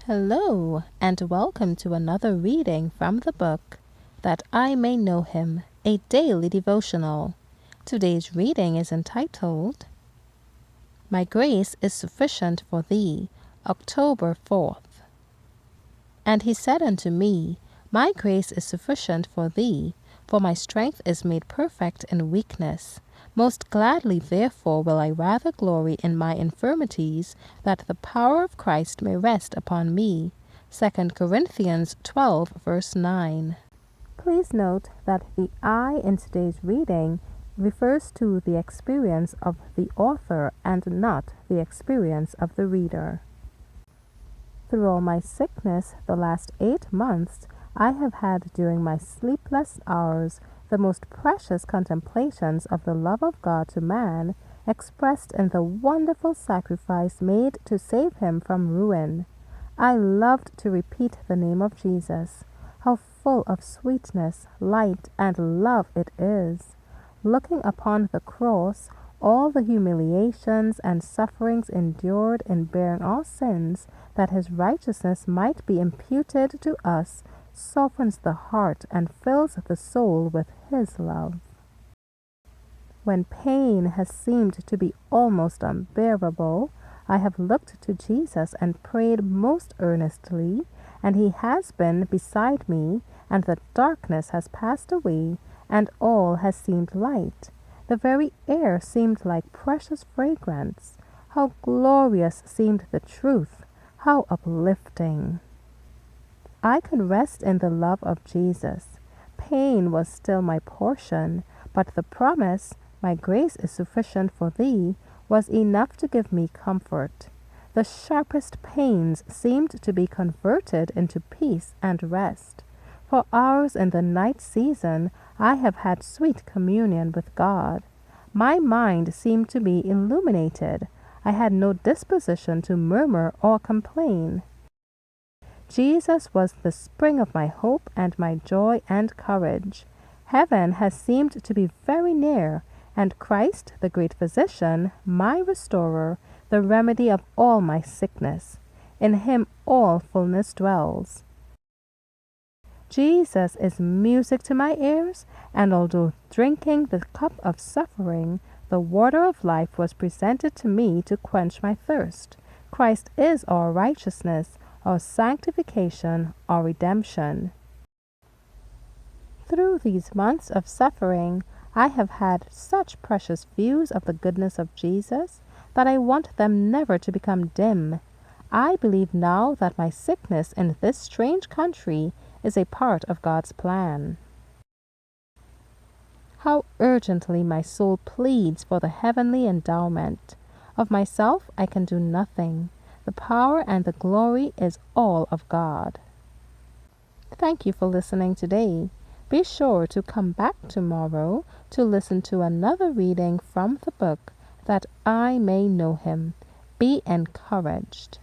Hello, and welcome to another reading from the book That I May Know Him, a daily devotional. Today's reading is entitled, My Grace is Sufficient for Thee, October 4th. And he said unto me, My grace is sufficient for thee, for my strength is made perfect in weakness. Most gladly therefore will I rather glory in my infirmities, that the power of Christ may rest upon me. 2 Corinthians 12, verse 9. Please note that the I in today's reading refers to the experience of the author and not the experience of the reader. Through all my sickness the last 8 months, I have had during my sleepless hours the most precious contemplations of the love of God to man, expressed in the wonderful sacrifice made to save him from ruin. I loved to repeat the name of Jesus. How full of sweetness, light, and love it is! Looking upon the cross, all the humiliations and sufferings endured in bearing our sins, that his righteousness might be imputed to us, softens the heart and fills the soul with his love. When pain has seemed to be almost unbearable, I have looked to Jesus and prayed most earnestly, and he has been beside me, and the darkness has passed away, and all has seemed light. The very air seemed like precious fragrance. How glorious seemed the truth! How uplifting! I could rest in the love of Jesus. Pain was still my portion, but the promise, My grace is sufficient for thee, was enough to give me comfort. The sharpest pains seemed to be converted into peace and rest. For hours in the night season, I have had sweet communion with God. My mind seemed to be illuminated. I had no disposition to murmur or complain. Jesus was the spring of my hope and my joy and courage. Heaven has seemed to be very near, and Christ, the great physician, my restorer, the remedy of all my sickness. In him all fullness dwells. Jesus is music to my ears, and although drinking the cup of suffering, the water of life was presented to me to quench my thirst. Christ is our righteousness, our sanctification, our redemption. Through these months of suffering, I have had such precious views of the goodness of Jesus that I want them never to become dim. I believe now that my sickness in this strange country is a part of God's plan. How urgently my soul pleads for the heavenly endowment. Of myself I can do nothing. The power and the glory is all of God. Thank you for listening today. Be sure to come back tomorrow to listen to another reading from the book That I May Know Him. Be encouraged.